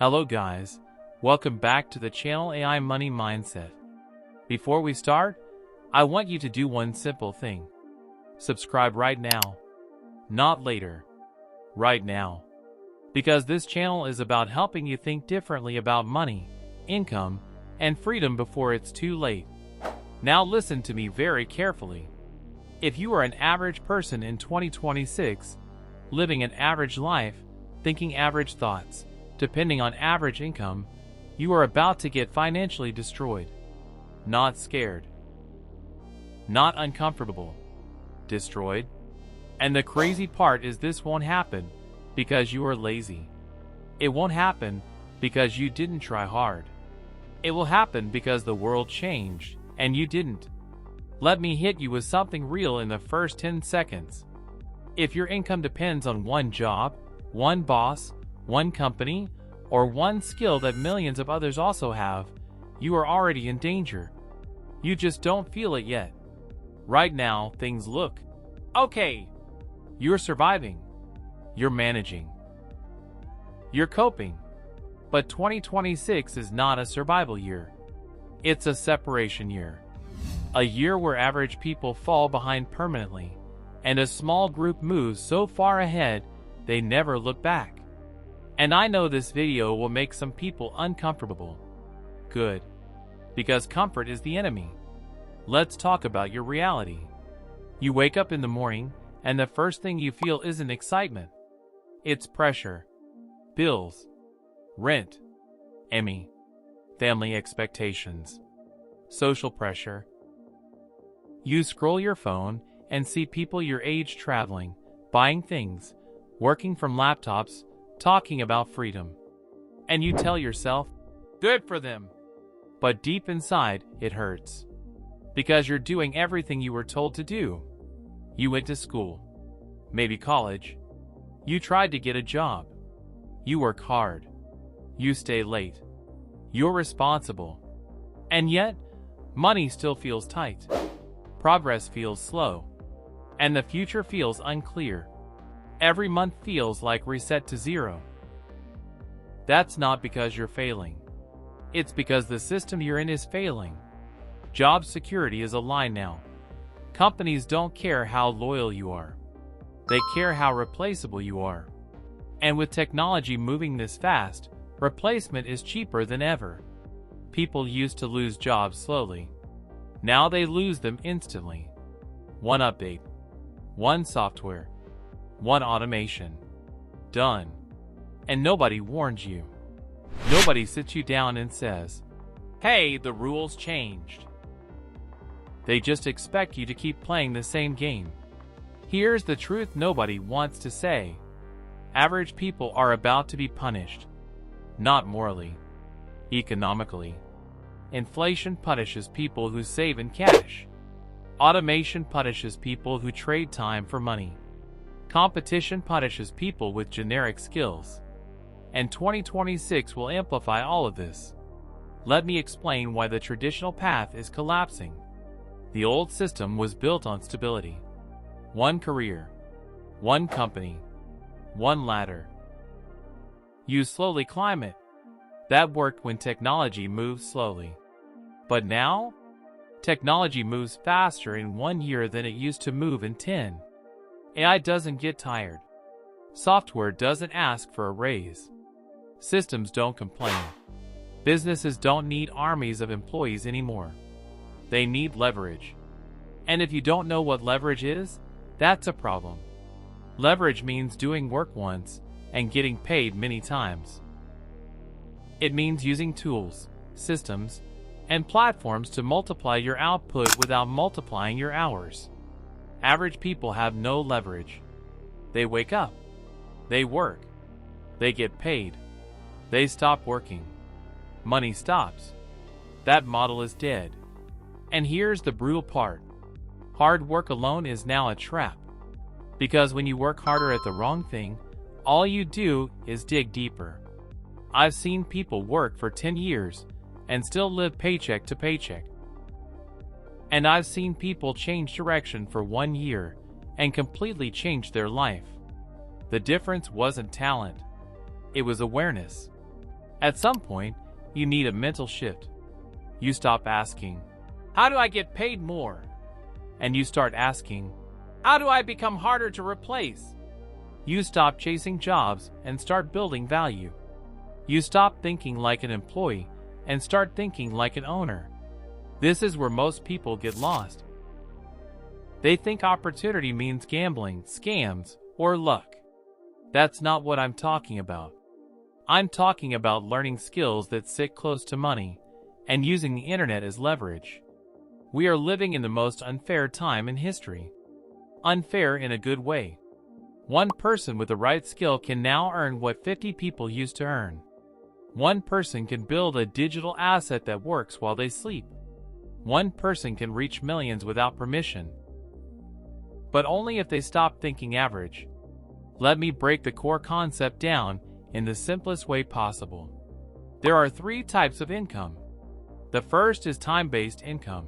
Hello guys, welcome back to the channel AI Money Mindset. Before we start, I want you to do one simple thing. Subscribe right now. Not later. Right now. Because this channel is about helping you think differently about money, income, and freedom before it's too late. Now listen to me very carefully. If you are an average person in 2026, living an average life, thinking average thoughts, depending on average income, you are about to get financially destroyed. Not scared. Not uncomfortable. Destroyed. And the crazy part is this won't happen because you are lazy. It won't happen because you didn't try hard. It will happen because the world changed and you didn't. Let me hit you with something real in the first 10 seconds. If your income depends on one job, one boss, one company, or one skill that millions of others also have, you are already in danger. You just don't feel it yet. Right now, things look okay. You're surviving. You're managing. You're coping. But 2026 is not a survival year. It's a separation year. A year where average people fall behind permanently, and a small group moves so far ahead they never look back. And I know this video will make some people uncomfortable. Good. Because comfort is the enemy. Let's talk about your reality. You wake up in the morning, and the first thing you feel isn't excitement. It's pressure. Bills. Rent. Emmy. Family expectations. Social pressure. You scroll your phone and see people your age traveling, buying things, working from laptops, talking about freedom. And you tell yourself, good for them. But deep inside, it hurts. Because you're doing everything you were told to do. You went to school. Maybe college. You tried to get a job. You work hard. You stay late. You're responsible. And yet, money still feels tight. Progress feels slow. And the future feels unclear. Every month feels like reset to zero. That's not because you're failing. It's because the system you're in is failing. Job security is a lie now. Companies don't care how loyal you are. They care how replaceable you are. And with technology moving this fast, replacement is cheaper than ever. People used to lose jobs slowly. Now they lose them instantly. One update. One software. One automation. Done. And nobody warns you. Nobody sits you down and says, hey, the rules changed. They just expect you to keep playing the same game. Here's the truth nobody wants to say. Average people are about to be punished. Not morally. Economically. Inflation punishes people who save in cash. Automation punishes people who trade time for money. Competition punishes people with generic skills. And 2026 will amplify all of this. Let me explain why the traditional path is collapsing. The old system was built on stability. One career. One company. One ladder. You slowly climb it. That worked when technology moves slowly. But now, technology moves faster in 1 year than it used to move in 10. AI doesn't get tired. Software doesn't ask for a raise. Systems don't complain. Businesses don't need armies of employees anymore. They need leverage. And if you don't know what leverage is, that's a problem. Leverage means doing work once and getting paid many times. It means using tools, systems, and platforms to multiply your output without multiplying your hours. Average people have no leverage. They wake up. They work. They get paid. They stop working. Money stops. That model is dead. And here's the brutal part. Hard work alone is now a trap. Because when you work harder at the wrong thing, all you do is dig deeper. I've seen people work for 10 years and still live paycheck to paycheck. And I've seen people change direction for 1 year and completely change their life. The difference wasn't talent. It was awareness. At some point, you need a mental shift. You stop asking, "How do I get paid more?" And you start asking, "How do I become harder to replace?" You stop chasing jobs and start building value. You stop thinking like an employee and start thinking like an owner. This is where most people get lost. They think opportunity means gambling, scams, or luck. That's not what I'm talking about. I'm talking about learning skills that sit close to money and using the internet as leverage. We are living in the most unfair time in history. Unfair in a good way. One person with the right skill can now earn what 50 people used to earn. One person can build a digital asset that works while they sleep. One person can reach millions without permission. But only if they stop thinking average. Let me break the core concept down in the simplest way possible. There are 3 types of income. The first is time-based income.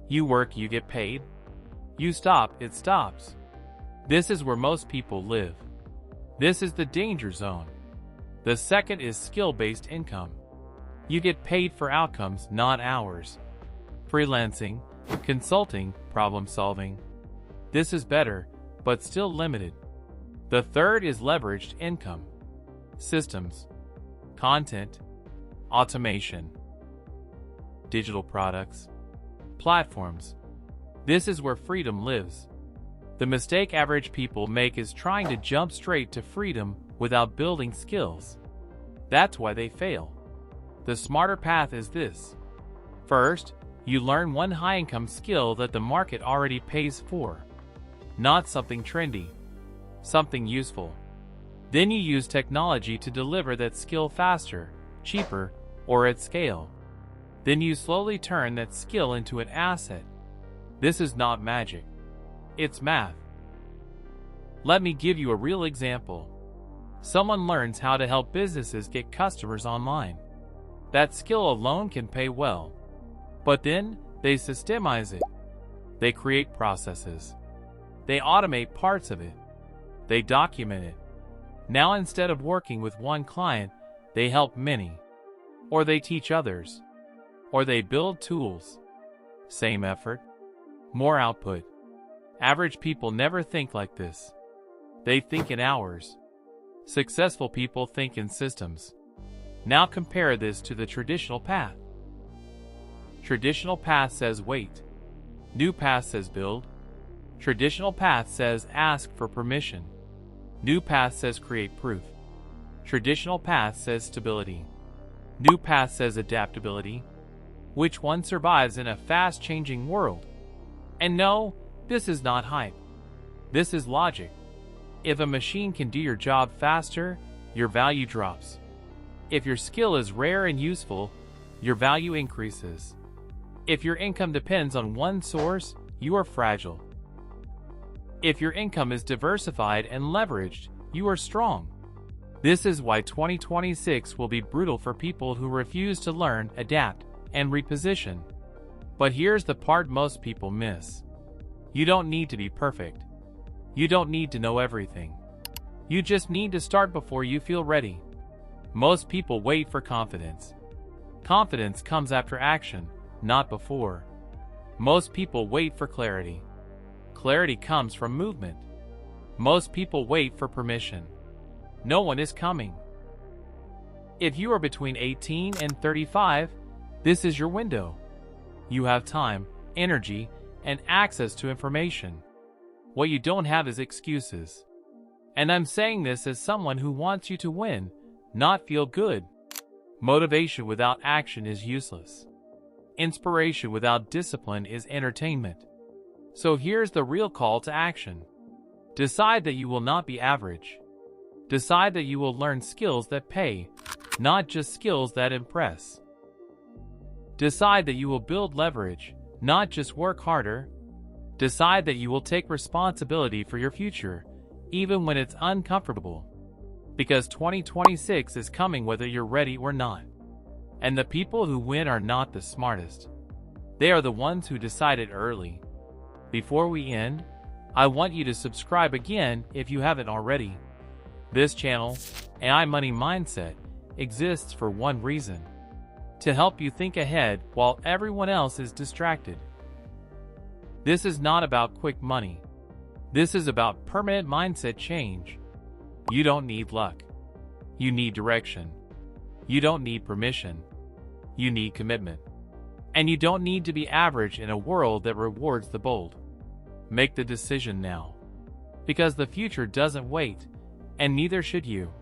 You work, you get paid. You stop, it stops. This is where most people live. This is the danger zone. The second is skill-based income. You get paid for outcomes, not hours. Freelancing, consulting, problem-solving. This is better, but still limited. The third is leveraged income. Systems, content, automation, digital products, platforms. This is where freedom lives. The mistake average people make is trying to jump straight to freedom without building skills. That's why they fail. The smarter path is this. First, you learn one high-income skill that the market already pays for. Not something trendy, something useful. Then you use technology to deliver that skill faster, cheaper, or at scale. Then you slowly turn that skill into an asset. This is not magic. It's math. Let me give you a real example. Someone learns how to help businesses get customers online. That skill alone can pay well. But then, they systemize it. They create processes. They automate parts of it. They document it. Now instead of working with one client, they help many. Or they teach others. Or they build tools. Same effort, more output. Average people never think like this. They think in hours. Successful people think in systems. Now compare this to the traditional path. Traditional path says wait. New path says build. Traditional path says ask for permission. New path says create proof. Traditional path says stability. New path says adaptability. Which one survives in a fast-changing world? And no, this is not hype. This is logic. If a machine can do your job faster, your value drops. If your skill is rare and useful, your value increases. If your income depends on one source, you are fragile. If your income is diversified and leveraged, you are strong. This is why 2026 will be brutal for people who refuse to learn, adapt, and reposition. But here's the part most people miss. You don't need to be perfect. You don't need to know everything. You just need to start before you feel ready. Most people wait for confidence. Confidence comes after action, not before. Most people wait for clarity. Clarity comes from movement. Most people wait for permission. No one is coming. If you are between 18 and 35, this is your window. You have time, energy, and access to information. What you don't have is excuses. And I'm saying this as someone who wants you to win, not feel good. Motivation without action is useless. Inspiration without discipline is entertainment. So here's the real call to action. Decide that you will not be average. Decide that you will learn skills that pay, not just skills that impress. Decide that you will build leverage, not just work harder. Decide that you will take responsibility for your future, even when it's uncomfortable. Because 2026 is coming whether you're ready or not. And the people who win are not the smartest. They are the ones who decided early. Before we end, I want you to subscribe again if you haven't already. This channel, AI Money Mindset, exists for one reason: to help you think ahead while everyone else is distracted. This is not about quick money. This is about permanent mindset change. You don't need luck. You need direction. You don't need permission. You need commitment. And you don't need to be average in a world that rewards the bold. Make the decision now. Because the future doesn't wait, and neither should you.